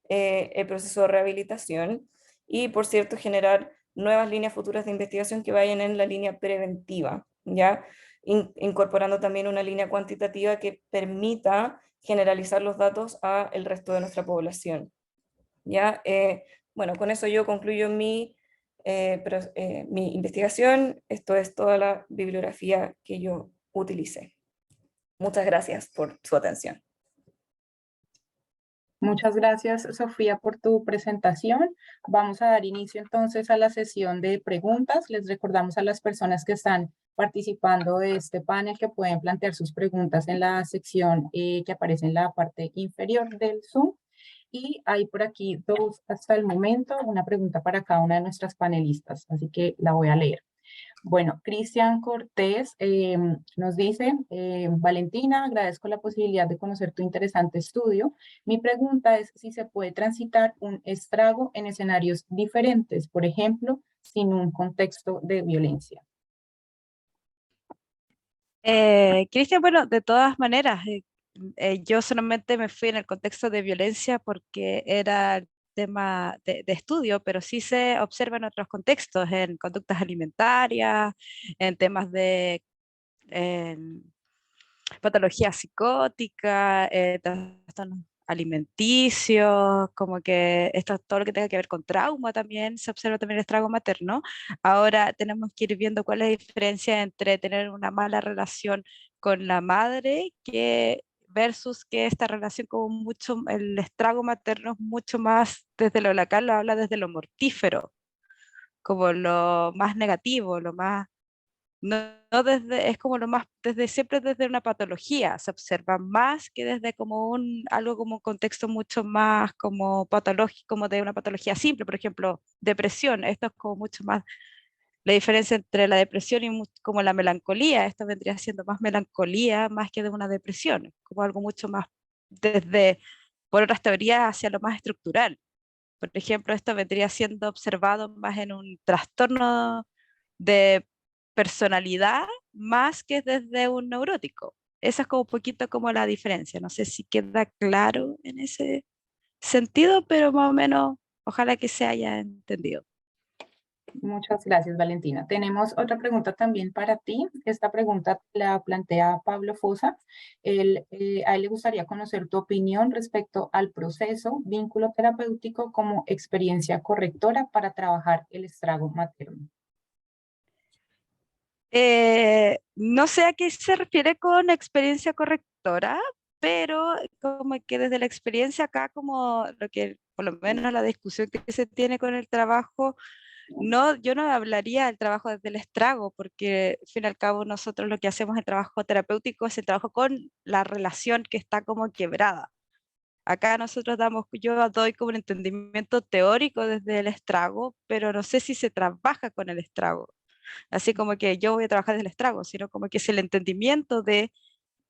el proceso de rehabilitación y, por cierto, generar nuevas líneas futuras de investigación que vayan en la línea preventiva, ¿ya? Incorporando también una línea cuantitativa que permita generalizar los datos al resto de nuestra población. ¿Ya? Bueno, con eso yo concluyo mi investigación. Esto es toda la bibliografía que yo utilicé. Muchas gracias por su atención. Muchas gracias, Sofía, por tu presentación. Vamos a dar inicio entonces a la sesión de preguntas. Les recordamos a las personas que están participando de este panel que pueden plantear sus preguntas en la sección que aparece en la parte inferior del Zoom. Y hay por aquí dos hasta el momento, una pregunta para cada una de nuestras panelistas, así que la voy a leer. Bueno, Cristian Cortés nos dice, Valentina, agradezco la posibilidad de conocer tu interesante estudio. Mi pregunta es si se puede transitar un estrago en escenarios diferentes, por ejemplo, sin un contexto de violencia. Cristian, bueno, de todas maneras, yo solamente me fui en el contexto de violencia porque era el tema de estudio, pero sí se observa en otros contextos, en conductas alimentarias, en temas de en patología psicótica, trastornos alimenticios, como que esto, todo lo que tenga que ver con trauma también, se observa también el estrago materno. Ahora tenemos que ir viendo cuál es la diferencia entre tener una mala relación con la madre que versus que esta relación como mucho, el estrago materno es mucho más, desde lo local lo habla desde lo mortífero, como lo más negativo, lo más, no, no desde, es como lo más, desde siempre desde una patología, se observa más que desde como un, algo como un contexto mucho más como patológico, como de una patología simple, por ejemplo, depresión, esto es como mucho más la diferencia entre la depresión y como la melancolía. Esto vendría siendo más melancolía más que de una depresión, como algo mucho más desde, por otras teorías, hacia lo más estructural. Por ejemplo, esto vendría siendo observado más en un trastorno de personalidad más que desde un neurótico. Esa es como un poquito como la diferencia. No sé si queda claro en ese sentido, pero más o menos ojalá que se haya entendido. Muchas gracias, Valentina. Tenemos otra pregunta también para ti. Esta pregunta la plantea Pablo Fosa. A él le gustaría conocer tu opinión respecto al proceso vínculo terapéutico como experiencia correctora para trabajar el estrago materno. No sé a qué se refiere con experiencia correctora, pero como que desde la experiencia acá, como lo que, por lo menos la discusión que se tiene con el trabajo, no, yo no hablaría del trabajo desde el estrago, porque al fin y al cabo nosotros lo que hacemos el trabajo terapéutico es el trabajo con la relación que está como quebrada. Acá nosotros damos, yo doy como un entendimiento teórico desde el estrago, pero no sé si se trabaja con el estrago. Así como que yo voy a trabajar desde el estrago, sino como que es el entendimiento de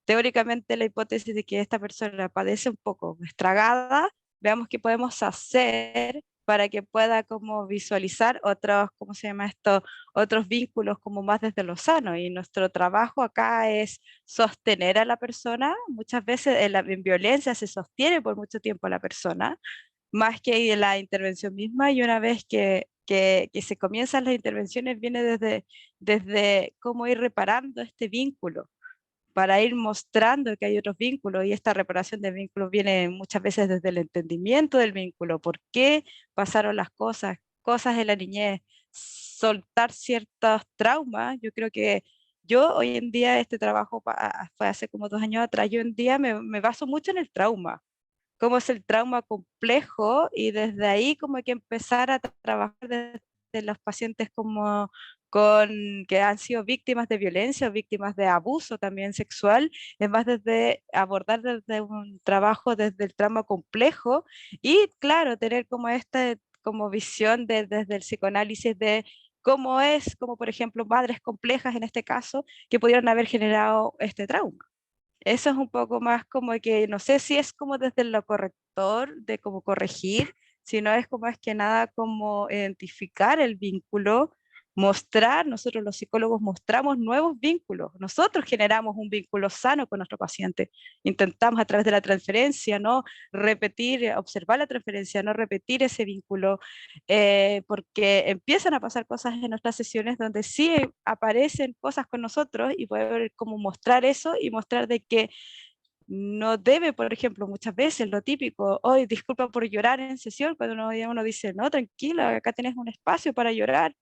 teóricamente la hipótesis de que esta persona padece un poco estragada, veamos qué podemos hacer para que pueda como visualizar otros, ¿cómo se llama esto? Otros vínculos como más desde lo sano. Y nuestro trabajo acá es sostener a la persona. Muchas veces en violencia se sostiene por mucho tiempo a la persona, más que la intervención misma, y una vez que se comienzan las intervenciones viene desde cómo ir reparando este vínculo para ir mostrando que hay otros vínculos, y esta reparación de vínculos viene muchas veces desde el entendimiento del vínculo, por qué pasaron las cosas, cosas en la niñez, soltar ciertos traumas. Yo creo que yo hoy en día, este trabajo fue hace como 2 años atrás, yo hoy en día me baso mucho en el trauma, cómo es el trauma complejo, y desde ahí como hay que empezar a trabajar desde los pacientes como con que han sido víctimas de violencia o víctimas de abuso también sexual, es más desde abordar desde un trabajo desde el trauma complejo, y claro, tener como esta como visión desde el psicoanálisis de cómo es, como por ejemplo madres complejas en este caso, que pudieron haber generado este trauma. Eso es un poco más como que no sé si es como desde lo corrector, de como corregir, sino es como es que nada como identificar el vínculo, mostrar, nosotros los psicólogos mostramos nuevos vínculos, nosotros generamos un vínculo sano con nuestro paciente, intentamos a través de la transferencia, no repetir, observar la transferencia, no repetir ese vínculo, porque empiezan a pasar cosas en nuestras sesiones donde sí aparecen cosas con nosotros, y poder como mostrar eso y mostrar de que no debe, por ejemplo, muchas veces lo típico, hoy disculpa por llorar en sesión, cuando uno dice, no, tranquila, acá tienes un espacio para llorar,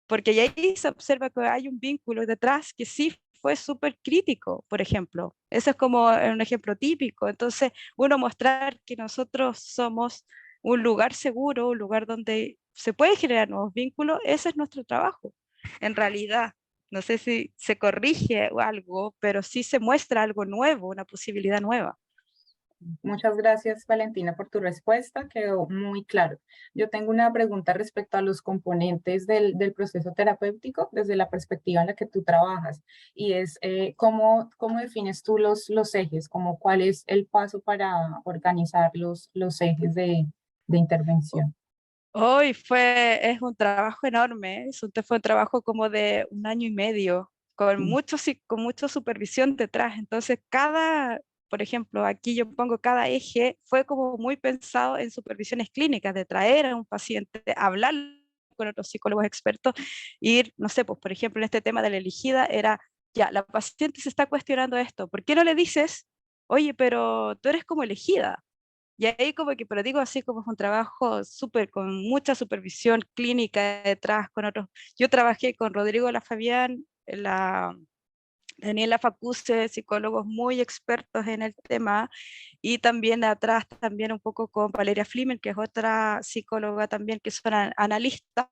porque ya ahí se observa que hay un vínculo detrás que sí fue súper crítico, por ejemplo. Eso es como un ejemplo típico. Entonces, uno mostrar que nosotros somos un lugar seguro, un lugar donde se pueden generar nuevos vínculos, ese es nuestro trabajo. En realidad, no sé si se corrige algo, pero sí se muestra algo nuevo, una posibilidad nueva. Muchas gracias, Valentina, por tu respuesta. Quedó muy claro. Yo tengo una pregunta respecto a los componentes del proceso terapéutico desde la perspectiva en la que tú trabajas, y es ¿cómo defines tú los ejes? Como ¿cuál es el paso para organizar los ejes de intervención? Hoy es un trabajo enorme, fue un trabajo como de 1 año y medio, con mucha supervisión detrás. Entonces, por ejemplo, aquí yo pongo cada eje, fue como muy pensado en supervisiones clínicas, de traer a un paciente, hablar con otros psicólogos expertos, ir, no sé, pues por ejemplo, en este tema de la elegida era, ya, la paciente se está cuestionando esto, ¿por qué no le dices? oye, pero tú eres como elegida. Y ahí como que, pero digo así como es un trabajo súper, con mucha supervisión clínica detrás, con otros. Yo trabajé con Rodrigo La Fabián, Daniela Facuse, psicólogos muy expertos en el tema, y también atrás también un poco con Valeria Flimer, que es otra psicóloga también, que son analistas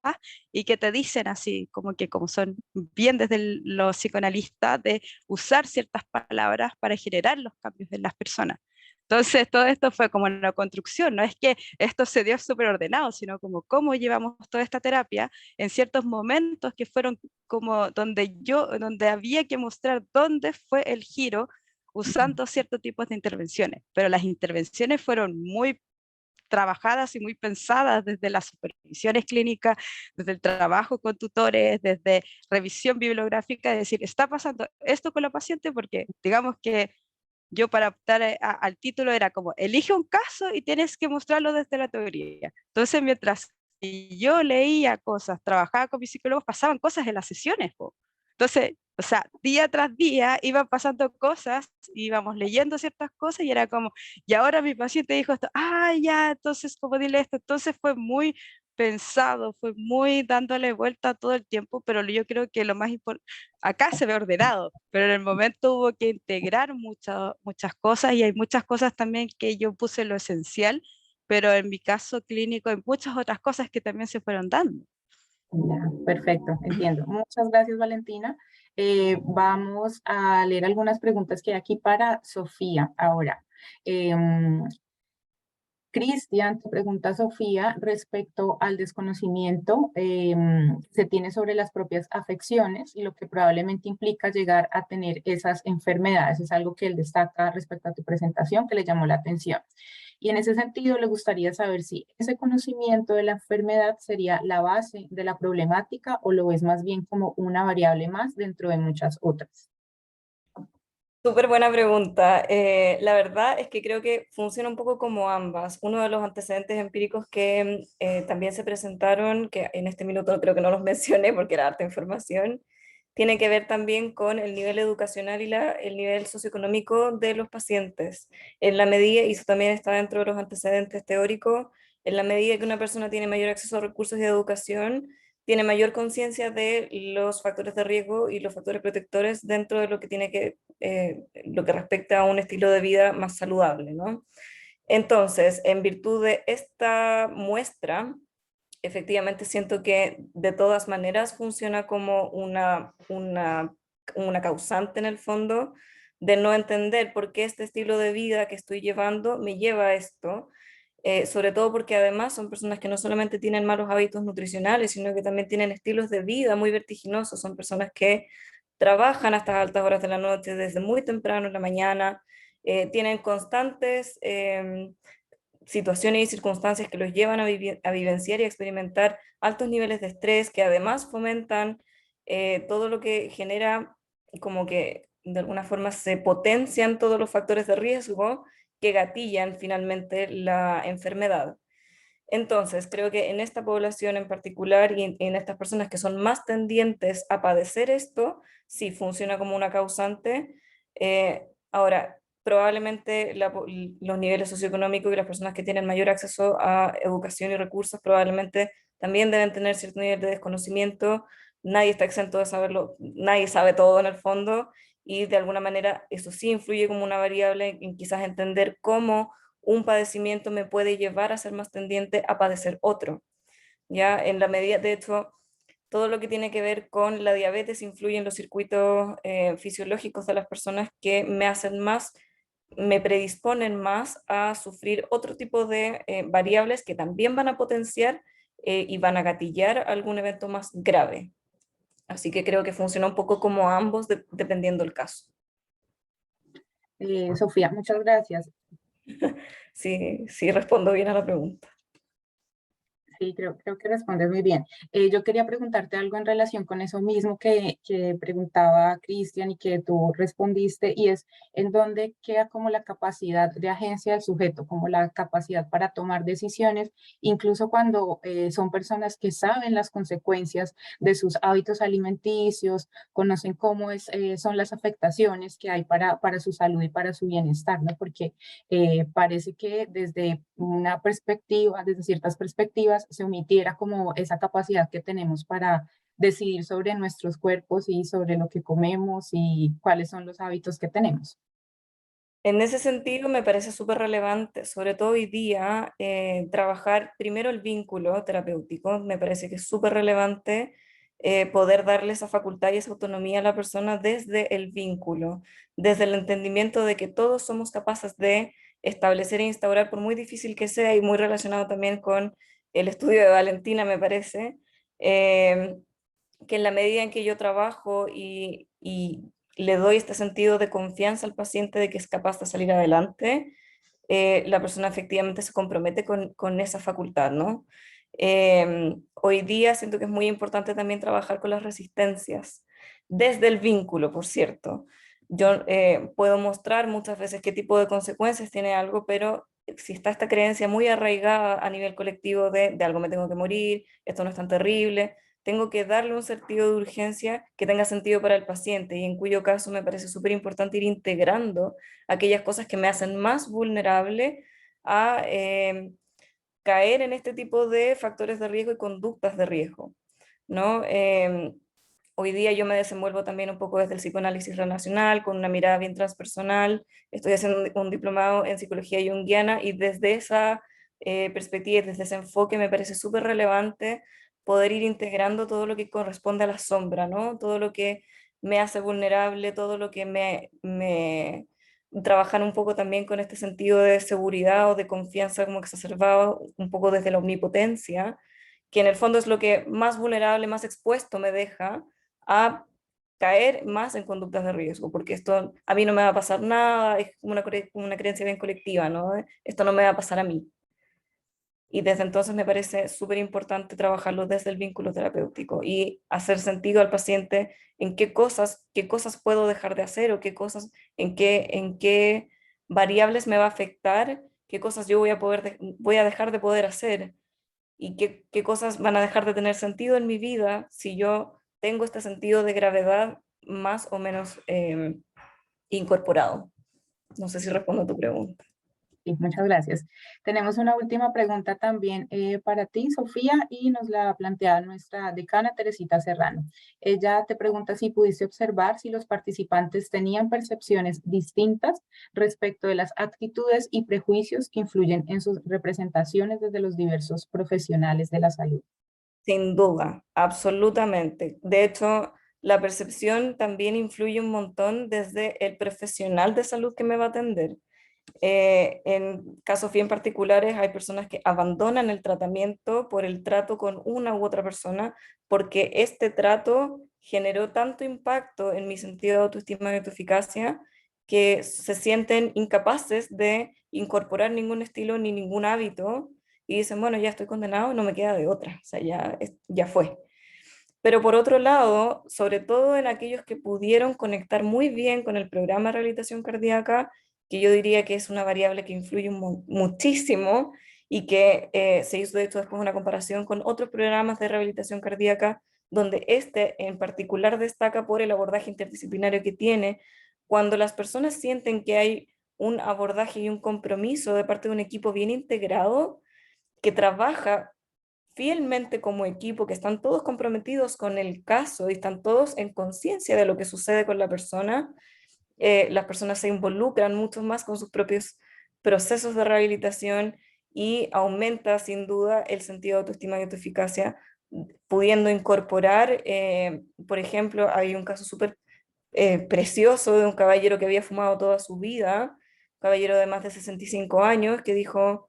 y que te dicen así, como que como son bien desde los psicoanalistas, de usar ciertas palabras para generar los cambios en las personas. Entonces, todo esto fue como una construcción, no es que esto se dio súper ordenado, sino como cómo llevamos toda esta terapia en ciertos momentos que fueron como donde había que mostrar dónde fue el giro usando ciertos tipos de intervenciones, pero las intervenciones fueron muy trabajadas y muy pensadas desde las supervisiones clínicas, desde el trabajo con tutores, desde revisión bibliográfica, es decir, está pasando esto con la paciente porque digamos que yo para optar al título era como, elige un caso y tienes que mostrarlo desde la teoría. Entonces, mientras yo leía cosas, trabajaba con mis psicólogos, pasaban cosas en las sesiones, po. Entonces, o sea, día tras día iban pasando cosas, íbamos leyendo ciertas cosas y era como, y ahora mi paciente dijo esto, ah, ya, entonces, como dile esto? Entonces fue muy pensado, fue muy dándole vuelta todo el tiempo, pero yo creo que lo más importante, acá se ve ordenado, pero en el momento hubo que integrar muchas cosas y hay muchas cosas también que yo puse lo esencial, pero en mi caso clínico hay muchas otras cosas que también se fueron dando. Ya, perfecto, entiendo. Muchas gracias, Valentina. Vamos a leer algunas preguntas que hay aquí para Sofía ahora. Em, Cristian, te pregunta Sofía respecto al desconocimiento que se tiene sobre las propias afecciones y lo que probablemente implica llegar a tener esas enfermedades. Es algo que él destaca respecto a tu presentación que le llamó la atención. Y en ese sentido, le gustaría saber si ese conocimiento de la enfermedad sería la base de la problemática o lo ves más bien como una variable más dentro de muchas otras. Súper buena pregunta. La verdad es que creo que funciona un poco como ambas. Uno de los antecedentes empíricos que también se presentaron, que en este minuto creo que no los mencioné porque era harta información, tiene que ver también con el nivel educacional y el nivel socioeconómico de los pacientes. En la medida, y eso también está dentro de los antecedentes teóricos, en la medida que una persona tiene mayor acceso a recursos y educación, tiene mayor conciencia de los factores de riesgo y los factores protectores dentro de lo que tiene lo que respecta a un estilo de vida más saludable, ¿no? Entonces, en virtud de esta muestra, efectivamente siento que de todas maneras funciona como una causante en el fondo de no entender por qué este estilo de vida que estoy llevando me lleva a esto, sobre todo porque además son personas que no solamente tienen malos hábitos nutricionales, sino que también tienen estilos de vida muy vertiginosos, son personas que trabajan hasta altas horas de la noche, desde muy temprano en la mañana, tienen constantes situaciones y circunstancias que los llevan a vivenciar y a experimentar altos niveles de estrés, que además fomentan todo lo que genera, como que de alguna forma se potencian todos los factores de riesgo que gatillan finalmente la enfermedad. Entonces, creo que en esta población en particular y en estas personas que son más tendientes a padecer esto, sí funciona como una causante. Ahora, probablemente los niveles socioeconómicos y las personas que tienen mayor acceso a educación y recursos probablemente también deben tener cierto nivel de desconocimiento. Nadie está exento de saberlo, nadie sabe todo en el fondo y de alguna manera eso sí influye como una variable en quizás entender cómo un padecimiento me puede llevar a ser más tendiente a padecer otro. Ya en la medida, de hecho, todo lo que tiene que ver con la diabetes influye en los circuitos fisiológicos de las personas que me hacen más, me predisponen más a sufrir otro tipo de variables que también van a potenciar y van a gatillar algún evento más grave. Así que creo que funciona un poco como ambos, dependiendo del caso. Sofía, muchas gracias. Sí, sí, respondo bien a la pregunta. Sí, creo que respondes muy bien. Yo quería preguntarte algo en relación con eso mismo que preguntaba Cristian y que tú respondiste, y es en dónde queda como la capacidad de agencia del sujeto, como la capacidad para tomar decisiones, incluso cuando son personas que saben las consecuencias de sus hábitos alimenticios, conocen cómo son las afectaciones que hay para su salud y para su bienestar, ¿no? Porque parece que desde una perspectiva, desde ciertas perspectivas, se omitiera como esa capacidad que tenemos para decidir sobre nuestros cuerpos y sobre lo que comemos y cuáles son los hábitos que tenemos. En ese sentido, me parece súper relevante, sobre todo hoy día, trabajar primero el vínculo terapéutico. Me parece que es súper relevante poder darle esa facultad y esa autonomía a la persona desde el vínculo, desde el entendimiento de que todos somos capaces de establecer e instaurar, por muy difícil que sea, y muy relacionado también con el estudio de Valentina, me parece, eh, que en la medida en que yo trabajo y le doy este sentido de confianza al paciente de que es capaz de salir adelante, la persona efectivamente se compromete con esa facultad, ¿no? Hoy día siento que es muy importante también trabajar con las resistencias, desde el vínculo, por cierto. Yo puedo mostrar muchas veces qué tipo de consecuencias tiene algo, pero si está esta creencia muy arraigada a nivel colectivo de algo me tengo que morir, esto no es tan terrible, tengo que darle un sentido de urgencia que tenga sentido para el paciente y en cuyo caso me parece súper importante ir integrando aquellas cosas que me hacen más vulnerable a caer en este tipo de factores de riesgo y conductas de riesgo, ¿no? Hoy día yo me desenvuelvo también un poco desde el psicoanálisis relacional, con una mirada bien transpersonal. Estoy haciendo un diplomado en psicología junguiana y desde esa perspectiva, desde ese enfoque, me parece súper relevante poder ir integrando todo lo que corresponde a la sombra, ¿no? Todo lo que me hace vulnerable, todo lo que me trabajar un poco también con este sentido de seguridad o de confianza como exacerbado, un poco desde la omnipotencia, que en el fondo es lo que más vulnerable, más expuesto me deja a caer más en conductas de riesgo, porque esto a mí no me va a pasar nada, es como una creencia bien colectiva, ¿no? Esto no me va a pasar a mí. Y desde entonces me parece súper importante trabajarlo desde el vínculo terapéutico y hacer sentido al paciente en qué cosas puedo dejar de hacer o qué cosas, en qué variables me va a afectar, qué cosas yo voy a dejar de poder hacer y qué cosas van a dejar de tener sentido en mi vida si yo tengo este sentido de gravedad más o menos incorporado. No sé si respondo a tu pregunta. Sí, muchas gracias. Tenemos una última pregunta también para ti, Sofía, y nos la plantea nuestra decana Teresita Serrano. Ella te pregunta si pudiste observar si los participantes tenían percepciones distintas respecto de las actitudes y prejuicios que influyen en sus representaciones desde los diversos profesionales de la salud. Sin duda, absolutamente. De hecho, la percepción también influye un montón desde el profesional de salud que me va a atender. En casos bien particulares hay personas que abandonan el tratamiento por el trato con una u otra persona porque este trato generó tanto impacto en mi sentido de autoestima y autoeficacia que se sienten incapaces de incorporar ningún estilo ni ningún hábito y dicen, bueno, ya estoy condenado, no me queda de otra, o sea, ya fue. Pero por otro lado, sobre todo en aquellos que pudieron conectar muy bien con el programa de rehabilitación cardíaca, que yo diría que es una variable que influye muchísimo y que se hizo de hecho después una comparación con otros programas de rehabilitación cardíaca, donde este en particular destaca por el abordaje interdisciplinario que tiene, cuando las personas sienten que hay un abordaje y un compromiso de parte de un equipo bien integrado, que trabaja fielmente como equipo, que están todos comprometidos con el caso y están todos en conciencia de lo que sucede con la persona, las personas se involucran mucho más con sus propios procesos de rehabilitación y aumenta sin duda el sentido de autoestima y autoeficacia, pudiendo incorporar, por ejemplo, hay un caso súper precioso de un caballero que había fumado toda su vida, un caballero de más de 65 años, que dijo,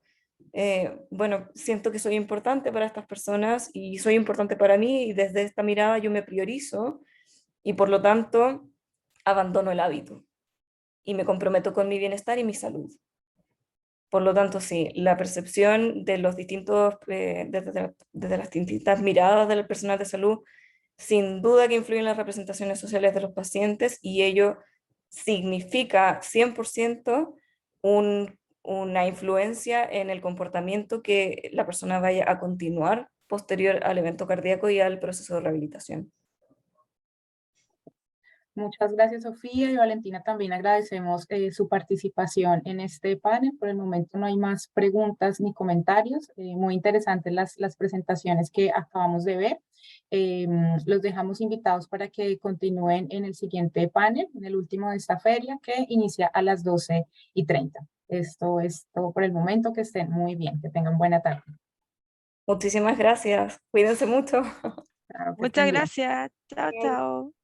bueno, siento que soy importante para estas personas y soy importante para mí y desde esta mirada yo me priorizo y por lo tanto abandono el hábito y me comprometo con mi bienestar y mi salud. Por lo tanto, sí, la percepción de los distintos, desde las distintas miradas del personal de salud, sin duda que influyen en las representaciones sociales de los pacientes, y ello significa 100% una influencia en el comportamiento que la persona vaya a continuar posterior al evento cardíaco y al proceso de rehabilitación. Muchas gracias, Sofía, y Valentina, también agradecemos su participación en este panel. Por el momento no hay más preguntas ni comentarios. Muy interesantes las presentaciones que acabamos de ver. Los dejamos invitados para que continúen en el siguiente panel, en el último de esta feria, que inicia a las 12:30. Esto es todo por el momento. Que estén muy bien, que tengan buena tarde. Muchísimas gracias. Cuídense mucho. Claro, que Muchas estén bien. gracias. Chao, chao.